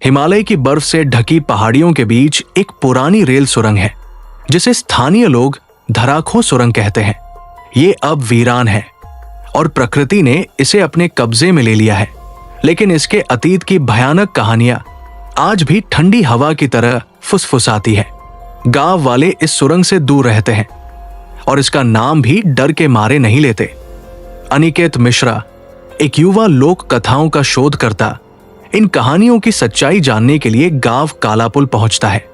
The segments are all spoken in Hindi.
हिमालय की बर्फ से ढकी पहाड़ियों के बीच एक पुरानी रेल सुरंग है जिसे स्थानीय लोग धराखो सुरंग कहते हैं। ये अब वीरान है और प्रकृति ने इसे अपने कब्जे में ले लिया है, लेकिन इसके अतीत की भयानक कहानियां आज भी ठंडी हवा की तरह फुसफुसाती है। गांव वाले इस सुरंग से दूर रहते हैं और इसका नाम भी डर के मारे नहीं लेते। अनिकेत मिश्रा, एक युवा लोक कथाओं का शोधकर्ता, इन कहानियों की सच्चाई जानने के लिए गांव कालापुल पहुंचता है।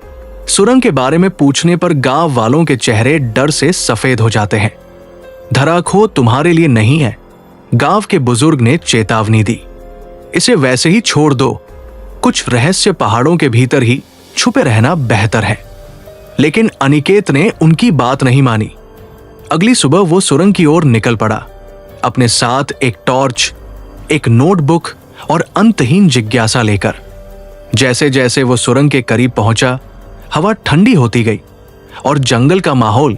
सुरंग के बारे में पूछने पर गांव वालों के चेहरे डर से सफेद हो जाते हैं। धराखो तुम्हारे लिए नहीं है, गांव के बुजुर्ग ने चेतावनी दी। इसे वैसे ही छोड़ दो, कुछ रहस्य पहाड़ों के भीतर ही छुपे रहना बेहतर है। लेकिन अनिकेत ने उनकी बात नहीं मानी। अगली सुबह वो सुरंग की ओर निकल पड़ा, अपने साथ एक टॉर्च, एक नोटबुक और अंतहीन जिज्ञासा लेकर। जैसे जैसे वो सुरंग के करीब पहुंचा, हवा ठंडी होती गई और जंगल का माहौल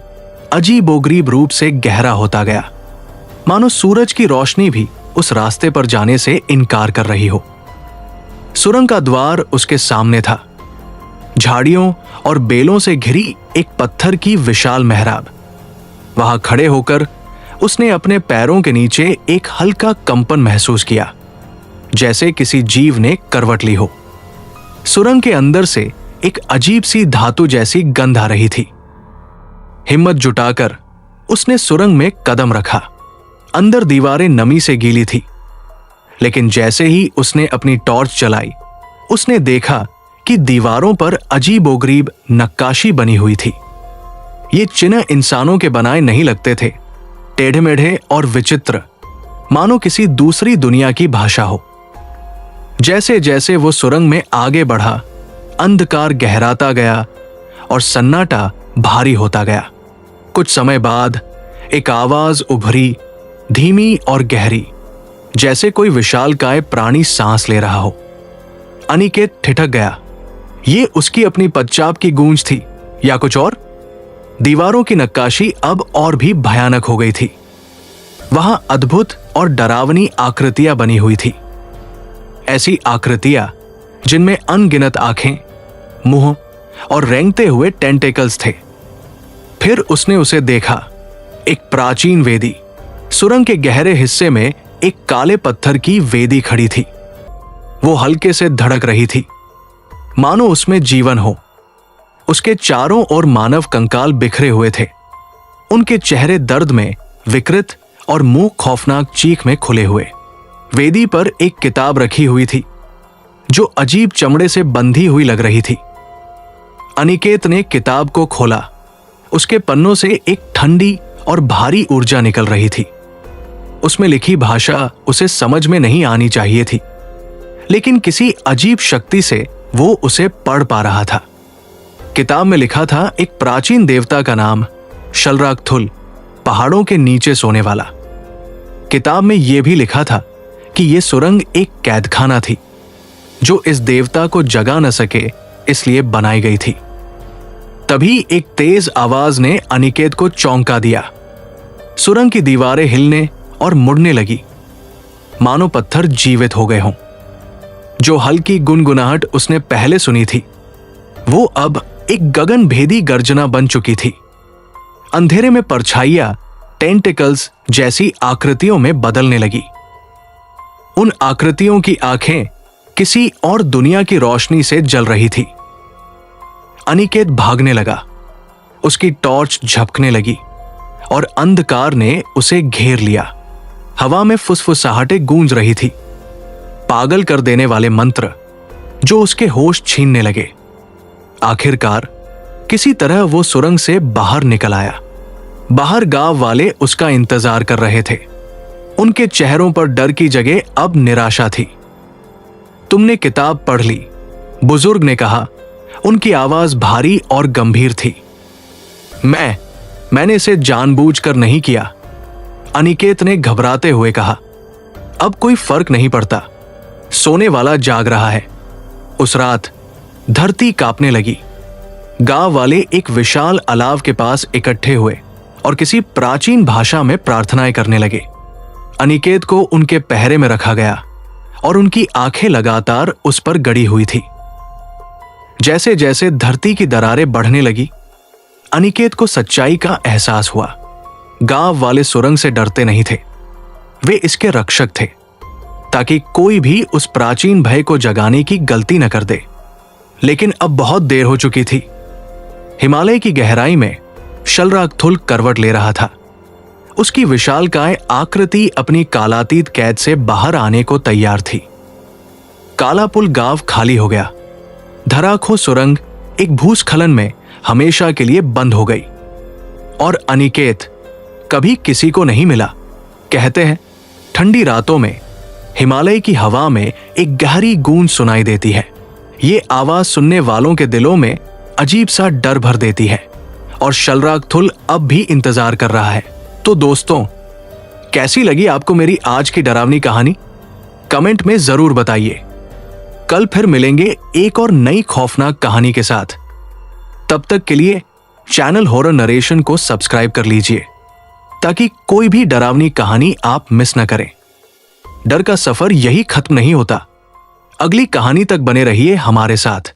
अजीबोगरीब रूप से गहरा होता गया, मानो सूरज की रोशनी भी उस रास्ते पर जाने से इनकार कर रही हो। सुरंग का द्वार उसके सामने था, झाड़ियों और बेलों से घिरी एक पत्थर की विशाल मेहराब। वहां खड़े होकर उसने अपने पैरों के नीचे एक हल्का कंपन महसूस किया, जैसे किसी जीव ने करवट ली हो। सुरंग के अंदर से एक अजीब सी धातु जैसी गंध आ रही थी। हिम्मत जुटाकर उसने सुरंग में कदम रखा। अंदर दीवारें नमी से गीली थी, लेकिन जैसे ही उसने अपनी टॉर्च चलाई, उसने देखा कि दीवारों पर अजीबोगरीब नक्काशी बनी हुई थी। ये चिन्ह इंसानों के बनाए नहीं लगते थे, टेढ़े मेढ़े और विचित्र, मानो किसी दूसरी दुनिया की भाषा हो। जैसे जैसे वो सुरंग में आगे बढ़ा, अंधकार गहराता गया और सन्नाटा भारी होता गया। कुछ समय बाद एक आवाज उभरी, धीमी और गहरी, जैसे कोई विशालकाय प्राणी सांस ले रहा हो। अनिकेत ठिठक गया। ये उसकी अपनी पदचाप की गूंज थी या कुछ और? दीवारों की नक्काशी अब और भी भयानक हो गई थी। वहां अद्भुत और डरावनी आकृतियां बनी हुई थी, ऐसी आकृतियां जिनमें अनगिनत आंखें, मुंह और रेंगते हुए टेंटेकल्स थे। फिर उसने उसे देखा, एक प्राचीन वेदी। सुरंग के गहरे हिस्से में एक काले पत्थर की वेदी खड़ी थी। वो हल्के से धड़क रही थी, मानो उसमें जीवन हो। उसके चारों ओर मानव कंकाल बिखरे हुए थे, उनके चेहरे दर्द में विकृत और मुंह खौफनाक चीख में खुले हुए। वेदी पर एक किताब रखी हुई थी जो अजीब चमड़े से बंधी हुई लग रही थी। अनिकेत ने किताब को खोला। उसके पन्नों से एक ठंडी और भारी ऊर्जा निकल रही थी। उसमें लिखी भाषा उसे समझ में नहीं आनी चाहिए थी, लेकिन किसी अजीब शक्ति से वो उसे पढ़ पा रहा था। किताब में लिखा था एक प्राचीन देवता का नाम, शलराकथुल, पहाड़ों के नीचे सोने वाला। किताब में यह भी लिखा था कि यह सुरंग एक कैदखाना थी जो इस देवता को जगा न सके इसलिए बनाई गई थी। तभी एक तेज आवाज ने अनिकेत को चौंका दिया। सुरंग की दीवारें हिलने और मुड़ने लगी, मानो पत्थर जीवित हो गए हों। जो हल्की गुनगुनाहट उसने पहले सुनी थी, वो अब एक गगन भेदी गर्जना बन चुकी थी। अंधेरे में परछाइयां टेंटिकल्स जैसी आकृतियों में बदलने लगी। उन आकृतियों की आंखें किसी और दुनिया की रोशनी से जल रही थी। अनिकेत भागने लगा। उसकी टॉर्च झपकने लगी और अंधकार ने उसे घेर लिया। हवा में फुसफुसाहटें गूंज रही थी, पागल कर देने वाले मंत्र जो उसके होश छीनने लगे। आखिरकार किसी तरह वो सुरंग से बाहर निकल आया। बाहर गांव वाले उसका इंतजार कर रहे थे। उनके चेहरों पर डर की जगह अब निराशा थी। तुमने किताब पढ़ ली, बुजुर्ग ने कहा। उनकी आवाज भारी और गंभीर थी। मैंने इसे जानबूझकर नहीं किया, अनिकेत ने घबराते हुए कहा। अब कोई फर्क नहीं पड़ता, सोने वाला जाग रहा है। उस रात धरती कांपने लगी। गांव वाले एक विशाल अलाव के पास इकट्ठे हुए और किसी प्राचीन भाषा में प्रार्थनाएं करने लगे। अनिकेत को उनके पहरे में रखा गया और उनकी आंखें लगातार उस पर गड़ी हुई थी। जैसे जैसे धरती की दरारें बढ़ने लगी, अनिकेत को सच्चाई का एहसास हुआ। गांव वाले सुरंग से डरते नहीं थे, वे इसके रक्षक थे, ताकि कोई भी उस प्राचीन भय को जगाने की गलती न कर दे। लेकिन अब बहुत देर हो चुकी थी। हिमालय की गहराई में शलरागथुल करवट ले रहा था। उसकी विशालकाय आकृति अपनी कालातीत कैद से बाहर आने को तैयार थी। कालापुल गांव खाली हो गया। धराखो सुरंग एक भूस्खलन में हमेशा के लिए बंद हो गई और अनिकेत कभी किसी को नहीं मिला। कहते हैं ठंडी रातों में हिमालय की हवा में एक गहरी गूंज सुनाई देती है। ये आवाज सुनने वालों के दिलों में अजीब सा डर भर देती है और शलरागथुल अब भी इंतजार कर रहा है। तो दोस्तों, कैसी लगी आपको मेरी आज की डरावनी कहानी? कमेंट में जरूर बताइए। कल फिर मिलेंगे एक और नई खौफनाक कहानी के साथ। तब तक के लिए चैनल हॉरर नरेशन को सब्सक्राइब कर लीजिए, ताकि कोई भी डरावनी कहानी आप मिस न करें। डर का सफर यही खत्म नहीं होता। अगली कहानी तक बने रहिए हमारे साथ।